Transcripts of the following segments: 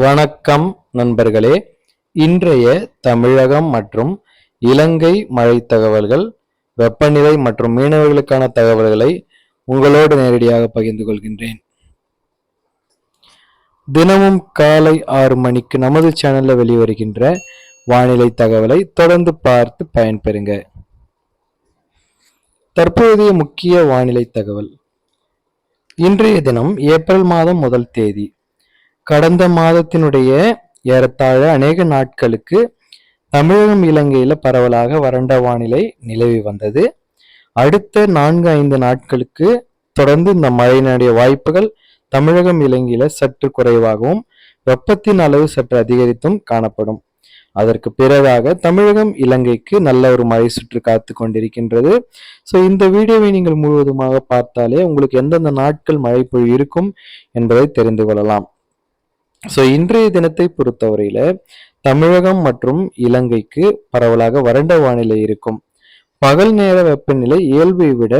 வணக்கம் நண்பர்களே. இன்றைய தமிழகம் மற்றும் இலங்கை மழை தகவல்கள், வெப்பநிலை மற்றும் மீனவர்களுக்கான தகவல்களை உங்களோடு நேரடியாக பகிர்ந்து கொள்கின்றேன். தினமும் காலை 6 மணிக்கு நமது சேனல்ல வெளிவருகின்ற வானிலை தகவலை தொடர்ந்து பார்த்து பயன்பெறுங்க. தற்போதைய முக்கிய வானிலை தகவல். இன்றைய தினம் ஏப்ரல் மாதம் 1 தேதி. கடந்த மாதத்தினுடைய ஏறத்தாழ அநேக நாட்களுக்கு தமிழகம் இலங்கையில பரவலாக வறண்ட வானிலை நிலவி வந்தது. அடுத்த 4-5 நாட்களுக்கு தொடர்ந்து இந்த மழையினுடைய வாய்ப்புகள் தமிழகம் இலங்கையில சற்று குறைவாகவும் வெப்பத்தின் அளவு சற்று அதிகரித்தும் காணப்படும். அதற்கு பிறகாக தமிழகம் இலங்கைக்கு நல்ல ஒரு மழை சுற்று காத்து கொண்டிருக்கின்றது. ஸோ இந்த வீடியோவை நீங்கள் முழுவதுமாக பார்த்தாலே உங்களுக்கு எந்தெந்த நாட்கள் மழை பொழிவு இருக்கும் என்பதை தெரிந்து கொள்ளலாம். ஸோ இன்றைய தினத்தை பொறுத்தவரையில தமிழகம் மற்றும் இலங்கைக்கு பரவலாக வறண்ட வானிலை இருக்கும். பகல் நேர வெப்பநிலை இயல்பை விட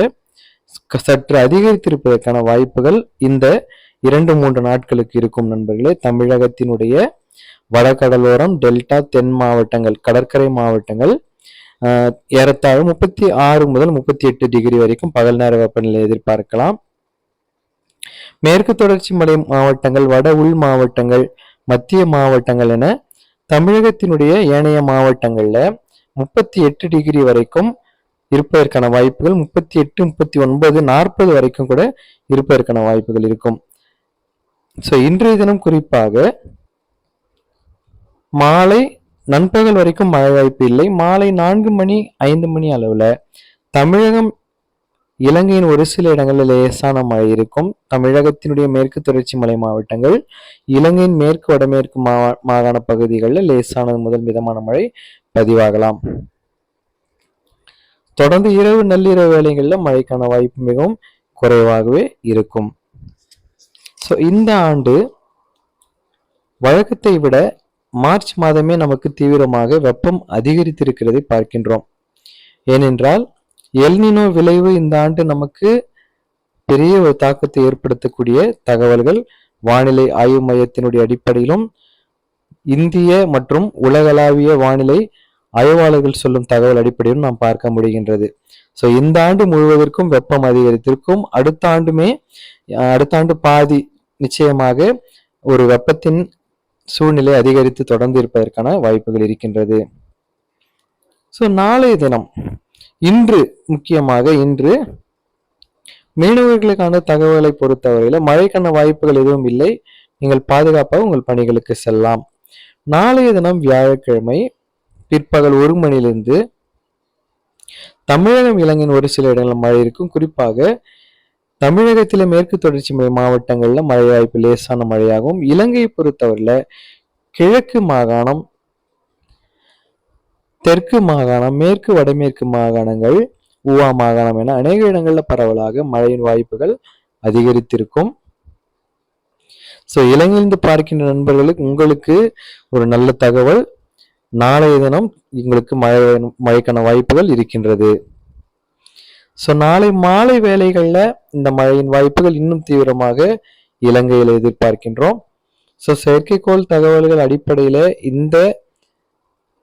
சற்று அதிகரித்திருப்பதற்கான வாய்ப்புகள் இந்த 2-3 நாட்களுக்கு இருக்கும் நண்பர்களே. தமிழகத்தினுடைய வடகடலோரம், டெல்டா, தென் மாவட்டங்கள், கடற்கரை மாவட்டங்கள் ஏறத்தாழ 36 முதல் 38 டிகிரி வரைக்கும் பகல் நேர வெப்பநிலை எதிர்பார்க்கலாம். மேற்கு தொடர்ச்சி மலை மாவட்டங்கள், வட உள் மாவட்டங்கள், மத்திய மாவட்டங்கள் என தமிழகத்தினுடைய ஏனைய மாவட்டங்கள்ல 38 டிகிரி வரைக்கும் இருப்பதற்கான வாய்ப்புகள், 38, 39, 40 வரைக்கும் கூட இருப்பதற்கான வாய்ப்புகள் இருக்கும். ஸோ இன்றைய தினம் குறிப்பாக மாலை நண்பகல் வரைக்கும் மழை வாய்ப்பு இல்லை. மாலை 4 மணி 5 மணி அளவுல தமிழகம் இலங்கையின் ஒரு சில இடங்களில் லேசான மழை இருக்கும். தமிழகத்தினுடைய மேற்கு தொடர்ச்சி மலை மாவட்டங்கள், இலங்கையின் மேற்கு வடமேற்கு மாகாண பகுதிகளில் லேசானது முதல் மிதமான மழை பதிவாகலாம். தொடர்ந்து இரவு நள்ளிரவு வேளைகளில் மழைக்கான வாய்ப்பு மிகவும் குறைவாகவே இருக்கும். ஸோ இந்த ஆண்டு வழக்கத்தை விட மார்ச் மாதமே நமக்கு தீவிரமாக வெப்பம் அதிகரித்திருக்கிறதை பார்க்கின்றோம். ஏனென்றால் எல்னினோ விளைவு இந்த ஆண்டு நமக்கு பெரிய ஒரு தாக்கத்தை ஏற்படுத்தக்கூடிய தகவல்கள் வானிலை ஆய்வு மையத்தினுடைய அடிப்படையிலும் இந்திய மற்றும் உலகளாவிய வானிலை ஆய்வாளர்கள் சொல்லும் தகவல் அடிப்படையிலும் நாம் பார்க்க முடிகின்றது. ஸோ இந்த ஆண்டு முழுவதற்கும் வெப்பம் அதிகரித்திருக்கும். அடுத்த ஆண்டு பாதி நிச்சயமாக ஒரு வெப்பத்தின் சூழ்நிலை அதிகரித்து தொடர்ந்து இருப்பதற்கான வாய்ப்புகள் இருக்கின்றது. ஸோ நாளைய தினம் இன்று மீனவர்களுக்கான தகவலை பொறுத்தவரையில மழைக்கான வாய்ப்புகள் எதுவும் இல்லை. நீங்கள் பாதுகாப்பாக உங்கள் பணிகளுக்கு செல்லலாம். நாளைய தினம் வியாழக்கிழமை பிற்பகல் 1 மணியிலிருந்து தமிழகம் இலங்கையின் ஒரு சில இடங்களில் மழை இருக்கும். குறிப்பாக தமிழகத்தில மேற்கு தொடர்ச்சி மலை மாவட்டங்கள்ல மழை வாய்ப்பு லேசான மழையாகும். இலங்கையை பொறுத்தவரையில கிழக்கு மாகாணம், தெற்கு மாகாணம், மேற்கு வடமேற்கு மாகாணங்கள், ஊவா மாகாணம் என அநேக இடங்கள்ல பரவலாக மழையின் வாய்ப்புகள் அதிகரித்திருக்கும். ஸோ இலங்கையிலிருந்து பார்க்கின்ற நண்பர்களுக்கு உங்களுக்கு ஒரு நல்ல தகவல், நாளைய தினம் உங்களுக்கு மழைக்கான வாய்ப்புகள் இருக்கின்றது. ஸோ நாளை மாலை வேளைகள்ல இந்த மழையின் வாய்ப்புகள் இன்னும் தீவிரமாக இலங்கையில் எதிர்பார்க்கின்றோம். ஸோ செயற்கைக்கோள் தகவல்கள் அடிப்படையில இந்த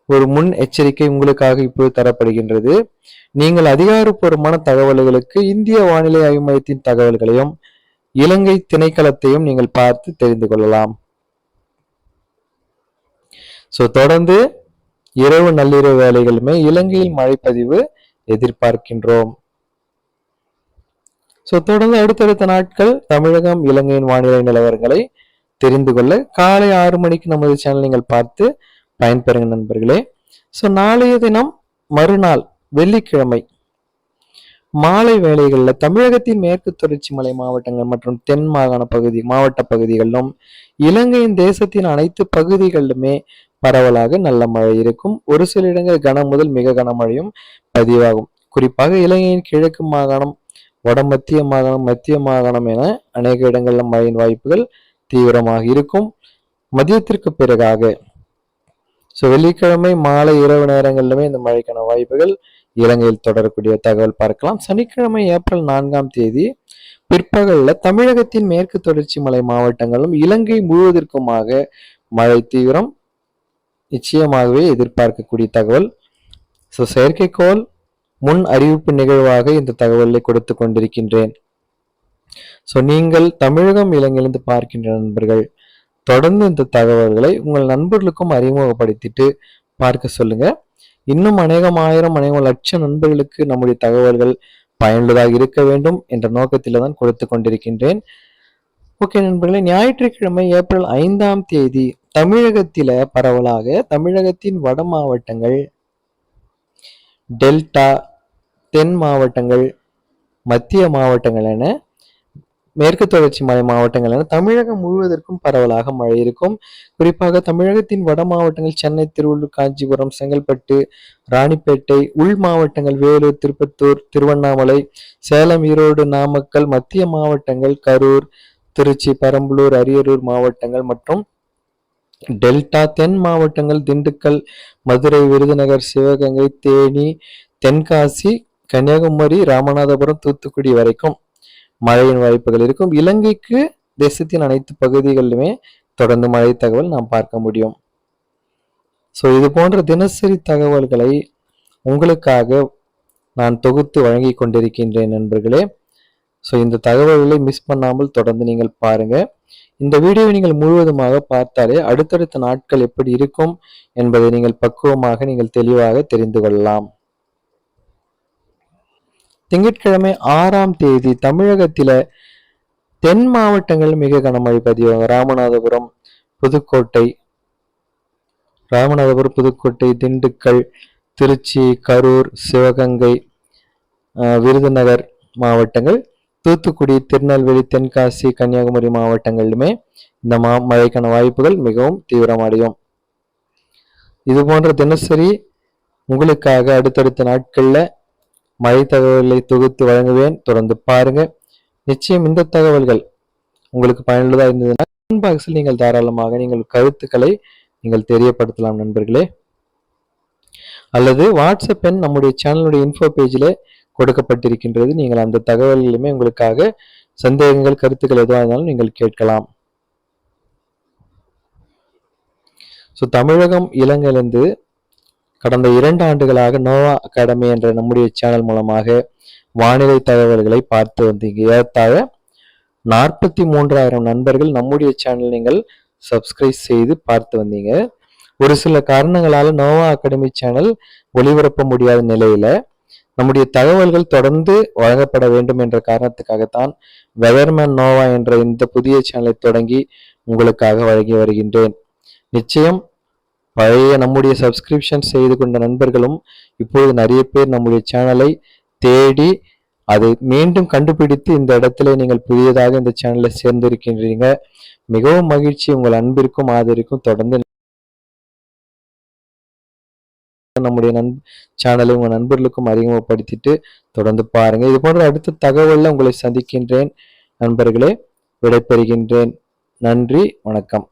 ஒரு முன் எச்சரிக்கை உங்களுக்காக இப்போது தரப்படுகின்றது. நீங்கள் அதிகாரப்பூர்வமான தகவல்களுக்கு இந்திய வானிலை ஆய்வு மையத்தின் தகவல்களையும் இலங்கை திணைக்களத்தையும் நீங்கள் பார்த்து தெரிந்து கொள்ளலாம். ஸோ தொடர்ந்து இரவு நள்ளிரவு வேளைகளுமே இலங்கையில் மழைப்பதிவு எதிர்பார்க்கின்றோம். ஸோ தொடர்ந்து அடுத்தடுத்த நாட்கள் தமிழகம் இலங்கையின் வானிலை நிலவரங்களை தெரிந்து கொள்ள காலை 6 மணிக்கு நமது சேனல் நீங்கள் பார்த்து பயன்பெறுங்க நண்பர்களே. ஸோ நாளைய தினம் மறுநாள் வெள்ளிக்கிழமை மாலை வேளைகளில் தமிழகத்தின் மேற்கு தொடர்ச்சி மலை மாவட்டங்கள் மற்றும் தென் மாகாண மாவட்ட பகுதிகளிலும் இலங்கையின் தேசத்தின் அனைத்து பகுதிகளிலுமே பரவலாக நல்ல மழை இருக்கும். ஒரு சில இடங்கள் கன முதல் மிக கனமழையும் பதிவாகும். குறிப்பாக இலங்கையின் கிழக்கு மாகாணம், வட மத்திய மாகாணம், மத்திய மாகாணம் என அநேக இடங்களில் மழையின் வாய்ப்புகள் தீவிரமாக இருக்கும். மதியத்திற்கு பிறகாக வெள்ளிக்கிழமை மாலை இரவு நேரங்களிலுமே இந்த மழைக்கான வாய்ப்புகள் இலங்கையில் தொடரக்கூடிய தகவல் பார்க்கலாம். சனிக்கிழமை ஏப்ரல் 4ஆம் தேதி பிற்பகல்ல தமிழகத்தின் மேற்கு தொடர்ச்சி மலை மாவட்டங்களும் இலங்கை முழுவதற்குமாக மழை தீவிரம் நிச்சயமாகவே எதிர்பார்க்கக்கூடிய தகவல். ஸோ செயற்கைக்கோள் முன் அறிவிப்பு நிகழ்வாக இந்த தகவலை கொடுத்து கொண்டிருக்கின்றேன். ஸோ நீங்கள் தமிழகம் இலங்கையிலிருந்து பார்க்கின்ற நண்பர்கள் தொடர்ந்து இந்த தகவல்களை உங்கள் நண்பர்களுக்கும் அறிமுகப்படுத்திட்டு பார்க்க சொல்லுங்க. இன்னும் அநேகம் லட்சம் நண்பர்களுக்கு நம்முடைய தகவல்கள் பயனுள்ளதாக இருக்க வேண்டும் என்ற நோக்கத்தில் தான் கொடுத்து கொண்டிருக்கின்றேன். ஓகே நண்பர்களே, ஞாயிற்றுக்கிழமை ஏப்ரல் 5ஆம் தேதி தமிழகத்தில பரவலாக தமிழகத்தின் வட மாவட்டங்கள், டெல்டா, தென் மாவட்டங்கள், மத்திய மாவட்டங்கள் என மேற்கு தொடர்ச்சி மலை மாவட்டங்கள் என தமிழகம் முழுவதற்கும் பரவலாக மழை இருக்கும். குறிப்பாக தமிழகத்தின் வட மாவட்டங்கள் சென்னை, திருவள்ளூர், காஞ்சிபுரம், செங்கல்பட்டு, ராணிப்பேட்டை, உள் மாவட்டங்கள் வேலூர், திருப்பத்தூர், திருவண்ணாமலை, சேலம், ஈரோடு, நாமக்கல், மத்திய மாவட்டங்கள் கரூர், திருச்சி, பெரம்பலூர், அரியலூர் மாவட்டங்கள் மற்றும் டெல்டா, தென் மாவட்டங்கள் திண்டுக்கல், மதுரை, விருதுநகர், சிவகங்கை, தேனி, தென்காசி, கன்னியாகுமரி, ராமநாதபுரம், தூத்துக்குடி வரைக்கும் மழையின் வாய்ப்புகள் இருக்கும். இலங்கைக்கு தேசத்தின் அனைத்து பகுதிகளிலுமே தொடர்ந்து மழை தகவல் நாம் பார்க்க முடியும். ஸோ இது போன்ற தினசரி தகவல்களை உங்களுக்காக நான் தொகுத்து வழங்கி கொண்டிருக்கின்றேன் நண்பர்களே. ஸோ இந்த தகவல்களை மிஸ் பண்ணாமல் தொடர்ந்து நீங்கள் பாருங்க. இந்த வீடியோவை நீங்கள் முழுவதுமாக பார்த்தாலே அடுத்தடுத்த நாட்கள் எப்படி இருக்கும் என்பதை நீங்கள் பக்குவமாக நீங்கள் தெளிவாக தெரிந்து கொள்ளலாம். திங்கட்கிழமை 6ஆம் தேதி தமிழகத்தில தென் மாவட்டங்கள் மிக கனமழை பதிவாகும். ராமநாதபுரம், புதுக்கோட்டை, திண்டுக்கல், திருச்சி, கரூர், சிவகங்கை, விருதுநகர் மாவட்டங்கள், தூத்துக்குடி, திருநெல்வேலி, தென்காசி, கன்னியாகுமரி மாவட்டங்களிலுமே இந்த மழைக்கான வாய்ப்புகள் மிகவும் தீவிரமடையும். இது போன்ற தினசரி உங்களுக்காக அடுத்தடுத்த நாட்கள்ல மழை தகவல்களை தொகுத்து வழங்குவேன். தொடர்ந்து பாருங்க. நிச்சயம் இந்த தகவல்கள் உங்களுக்கு பயனுள்ளதா இருந்ததுன்னா கமெண்ட் பாக்ஸில் நீங்கள் தாராளமாக நீங்கள் கருத்துக்களை நீங்கள் தெரியப்படுத்தலாம் நண்பர்களே. அல்லது வாட்ஸ்அப் எண் நம்முடைய சேனலுடைய இன்ஃபோ பேஜில் கொடுக்கப்பட்டிருக்கின்றது. நீங்கள் அந்த தகவல்களுமே உங்களுக்காக சந்தேகங்கள், கருத்துக்கள் எதுவாக இருந்தாலும் நீங்கள் கேட்கலாம். ஸோ தமிழகம் இலங்கையிலிருந்து கடந்த 2 ஆண்டுகளாக நோவா அகாடமி என்ற நம்முடைய சேனல் மூலமாக வானிலை தகவல்களை பார்த்து வந்தீங்க. ஏறத்தாழ 43,000 நண்பர்கள் நம்முடைய சேனல் நீங்கள் சப்ஸ்கிரைப் செய்து பார்த்து வந்தீங்க. ஒரு சில காரணங்களால நோவா அகாடமி சேனல் ஒளிபரப்ப முடியாத நிலையில நம்முடைய தகவல்கள் தொடர்ந்து வழங்கப்பட வேண்டும் என்ற காரணத்துக்காகத்தான் வெதர்மேன் நோவா என்ற இந்த புதிய சேனலை தொடங்கி உங்களுக்காக வழங்கி வருகின்றேன். நிச்சயம் பழைய நம்முடைய சப்ஸ்கிரிப்ஷன் செய்து கொண்ட நண்பர்களும் இப்போது நிறைய பேர் நம்முடைய சேனலை தேடி அதை மீண்டும் கண்டுபிடித்து இந்த இடத்துல நீங்கள் புதியதாக இந்த சேனலை சேர்ந்திருக்கின்றீங்க. மிகவும் மகிழ்ச்சி. உங்கள் அன்பிற்கும் ஆதரிக்கும் தொடர்ந்து நம்முடைய சேனலை உங்கள் நண்பர்களுக்கும் அறிமுகப்படுத்திட்டு தொடர்ந்து பாருங்க. இது போன்ற அடுத்த தகவல்ல உங்களை சந்திக்கின்றேன் நண்பர்களே. விடைபெறுகின்றேன். நன்றி, வணக்கம்.